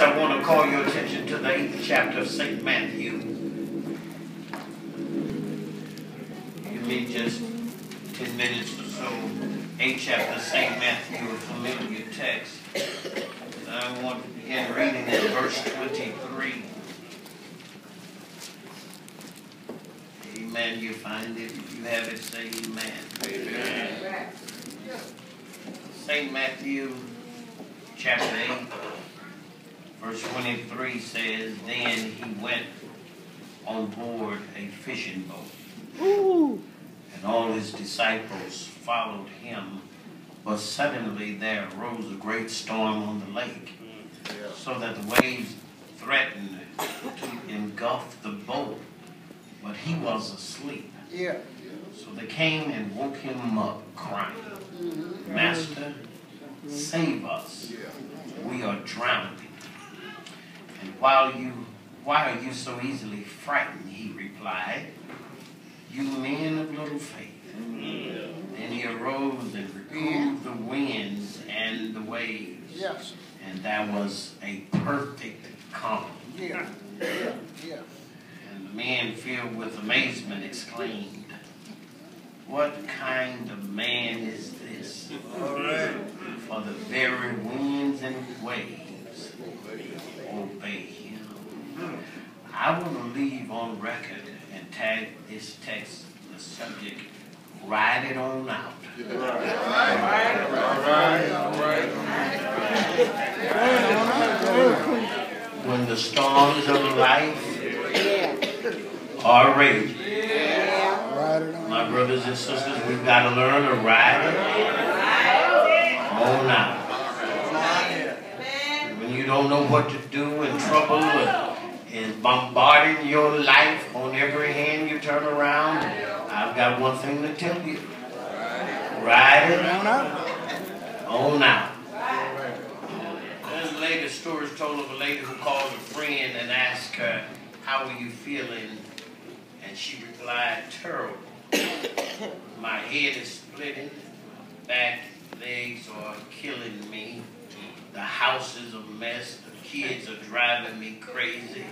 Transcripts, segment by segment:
I want to call your attention to the 8th chapter of St. Matthew. Give me just 10 minutes or so. 8th chapter of St. Matthew, a familiar text. And I want to begin reading at verse 23. Amen. You find it. If you have it, say amen. Amen. St. Matthew, chapter 8. Verse 23 says, Then he went on board a fishing boat, and all his disciples followed him. But suddenly there arose a great storm on the lake, so that the waves threatened to engulf the boat, but he was asleep. So they came and woke him up, crying, Master, save us, we are drowning. And why are you so easily frightened? He replied, You men of little faith. Then he arose and reproved the winds and the waves. And there was a perfect calm. And the men, filled with amazement, exclaimed, What kind of man is this? For the very winds and waves obey him. I want to leave on record and tag this text, the subject, ride it on out. When the storms of life are raging, my brothers and sisters, we've got to learn to ride it on out. You don't know what to do, and trouble is bombarding your life on every hand you turn around. I've got one thing to tell you. Ride it on out. There's a lady, story is told of a lady who called a friend and asked her, How are you feeling? And she replied, Terrible. My head is splitting, back, legs are killing me. The house is a mess. The kids are driving me crazy.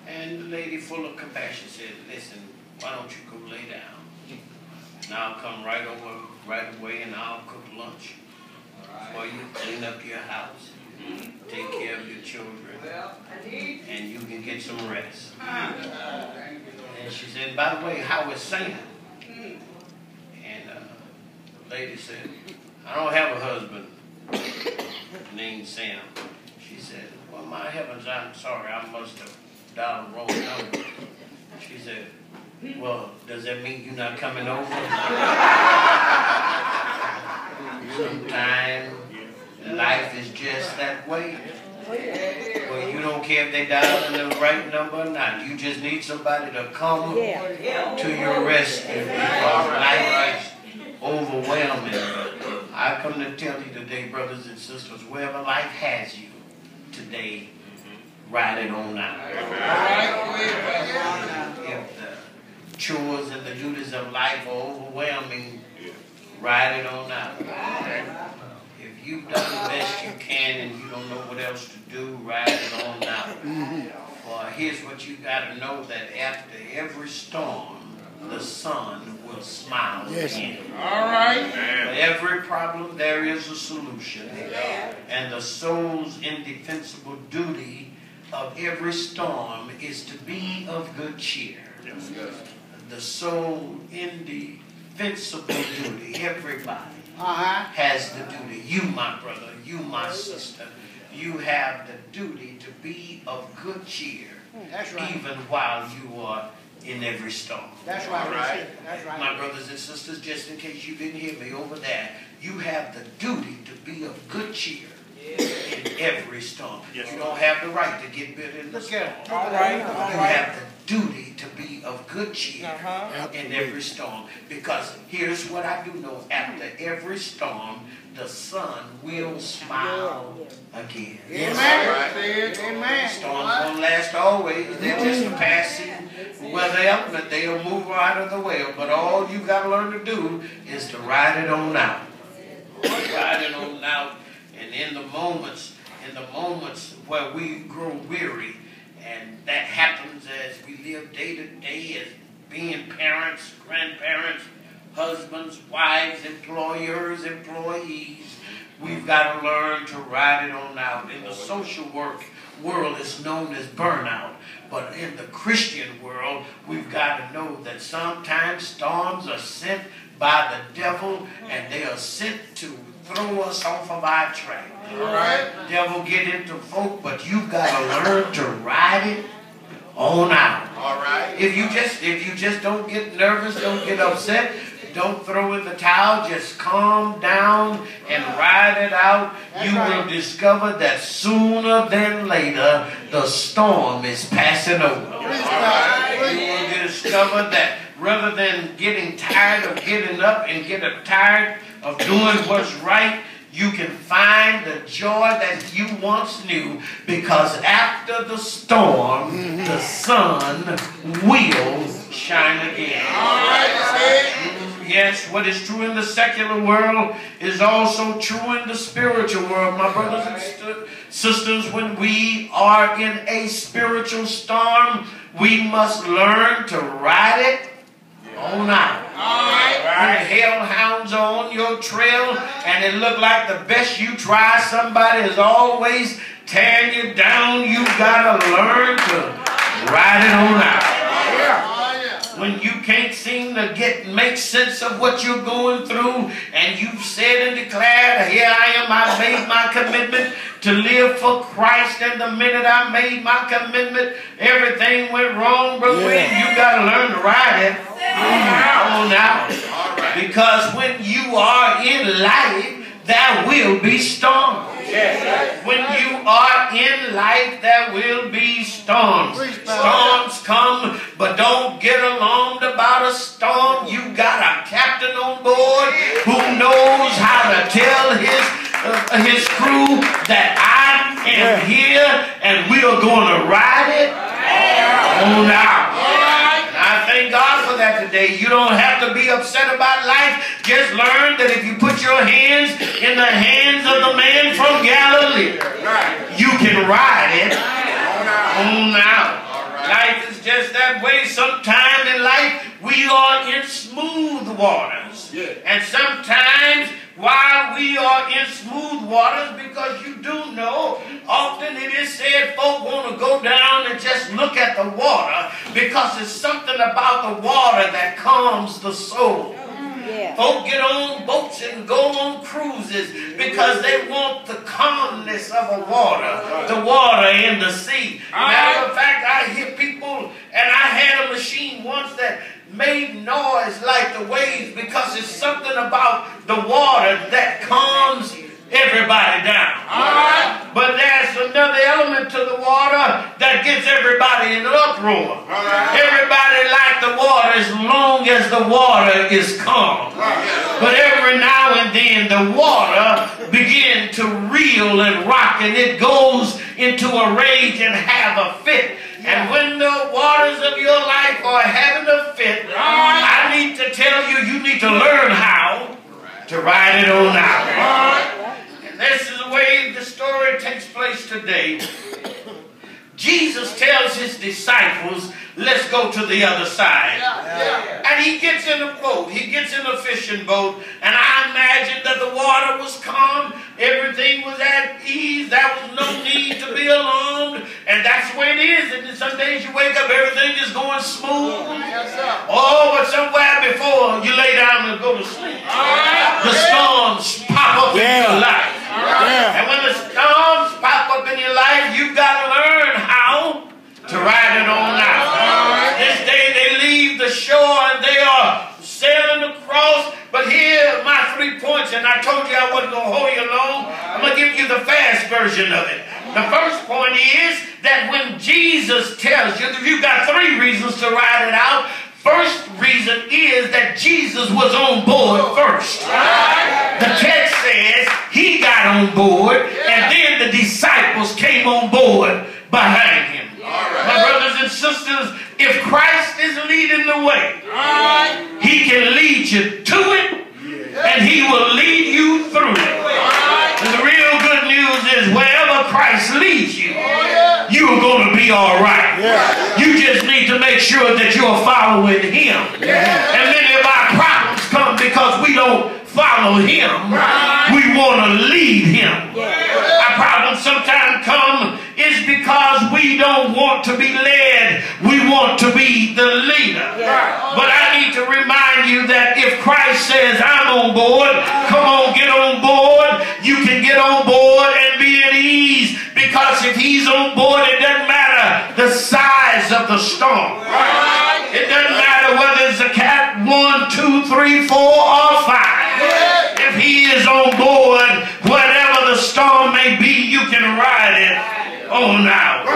And the lady, full of compassion, said, Listen, why don't you go lay down? And I'll come right away, and I'll cook lunch for you, clean up your house, take care of your children, and you can get some rest. And she said, By the way, how is Sam? And the lady said, I don't have a husband named Sam. She said, Well, my heavens, I'm sorry, I must have dialed the wrong number. She said, Well, does that mean you're not coming over? Sometimes life is just that way. Well, you don't care if they dial the right number or not. You just need somebody to come to your rescue because life is overwhelming. I come to tell you today, brothers and sisters, wherever life has you today, ride it on out. If the chores and the duties of life are overwhelming, ride it on out. If you've done the best you can and you don't know what else to do, ride it on out. For here's what you got to know, that after every storm, the sun will smile again. All right. For every problem, there is a solution. And the soul's indefensible duty of every storm is to be of good cheer. The soul's indefensible duty, everybody has the duty. You, my brother, you, my sister, you have the duty to be of good cheer, even while you are in every storm. That's right. That's right. My brothers and sisters, just in case you didn't hear me over there, you have the duty to be of good cheer in every storm. You don't have the right to get bitter in the storm. You have the duty to be of good cheer in every storm. Because here's what I do know. After every storm, the sun will smile again. Amen. Storms won't last always. They're just a passing weather element. They'll move right of the way. But all you got to learn to do is to ride it on out. Ride it on out. And in the moments in the moments where we grow weary. And that happens as we live day to day as being parents, grandparents, husbands, wives, employers, employees. We've got to learn to ride it on out. In the social world, it's known as burnout. But in the Christian world, we've got to know that sometimes storms are sent by the devil, and they are sent to throw us off of our track. All right. Devil get into folk, but you've got to learn to ride it on out. All right. If you just don't get nervous, don't get upset, don't throw in the towel, just calm down and ride it out. You will discover that sooner than later the storm is passing over. All right. You will discover that rather than getting tired of getting up and getting tired of doing what's right, you can find the joy that you once knew, because after the storm, the sun will shine again. All right. Yes, what is true in the secular world is also true in the spiritual world. My brothers and sisters, when we are in a spiritual storm, we must learn to ride it on out. When hellhounds are on your trail and it look like the best you try, somebody is always tearing you down, you got to learn to ride it on out. When you can't seem to make sense of what you're going through, and you've said and declared, here I am, I made my commitment to live for Christ, and the minute I made my commitment, everything went wrong, Brother William. You got to learn to ride it on out. Because when you are in life, there will be storms. When you are in life, there will be storms. Storms come, but don't get alarmed about a storm. You got a captain on board who knows how to tell his crew that I am here and we are going to ride it on out. I thank God for that today. You don't have to be upset about life. Just learn that if you put your hands in the hands of the man from Galilee, you can ride it on out. Life is just that way. Sometime in life, we are in smooth waters. And sometimes while we are in smooth waters, because you do know, often it is said folk want to go down and just look at the water, because it's something about the water that calms the soul. Folk get on boats and go on cruises because they want the calmness of the water in the sea. Matter of fact, I hear people, and I had a machine once that made noise like the waves, because it's something about the water that calms everybody down. But there's another element to the water that gets everybody in an uproar. Everybody likes the water as long as the water is calm. But every now and then the water begins to reel and rock, and it goes into a rage and have a fit. And when the waters of your life are having a fit, I need to tell you, you need to learn how to ride it on out. And this is the way the story takes place today. Jesus tells his disciples, let's go to the other side. And he gets in a boat. He gets in a fishing boat. And I imagine that the water was calm. Everything was at ease. There was no need to be alarmed. And that's the way it is. And some days you wake up, everything is going smooth. Oh, but somewhere before you lay down and go to sleep, the storms pop up in your life. And when the storms pop up in your life, you've got to learn how to ride it on out. This day they leave the shore and they are sailing across. But here are my 3 points, and I told you I wasn't going to hold you long. I'm going to give you the fast version of it. The first point is that when Jesus tells you, you've got 3 reasons to ride it out. First reason is that Jesus was on board first. The text says he got on board, and then the disciples came on board behind him. My brothers and sisters, if Christ is leading the way, he can lead you to it, and he will lead you through it. And the real good news is wherever Christ leads you, you're going to be all right. You just need to make sure that you're following him. And many of our problems come because we don't follow him. We want to lead him. Our problems sometimes come is because we don't want to be led. We want to be the leader. But I need to remind you that if Christ says, I'm on board, come on, get on board. You can get on board and be at ease, because if he's on board, it doesn't matter the size of the storm. It doesn't matter whether it's a cat 1, 2, 3, 4, or 5. If he is on board, whatever the storm may be, you can ride it on out.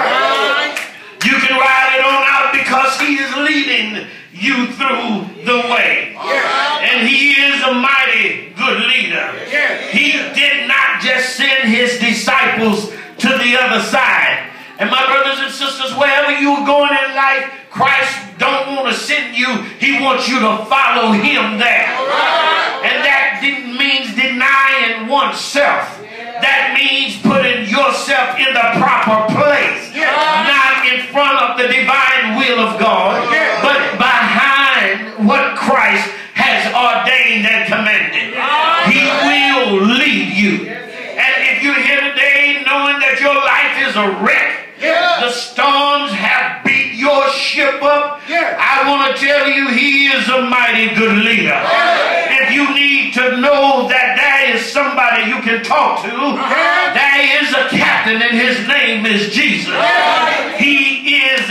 You can ride it on out because he is leading you through the way. And he is a mighty good leader. He did not just send his disciples to the other side. And my brothers and sisters, wherever you're going in life, Christ don't want to send you. He wants you to follow him there. And that means denying oneself. That means putting yourself in the proper place. Not in front of the divine will of God, but behind what Christ has ordained and commanded. He will lead you. And if you're here today knowing that your life is a wreck, the storms have beat your ship up, I want to tell you, he is a mighty good leader. If you need to know that there is somebody you can talk to, there is a captain and his name is Jesus. He is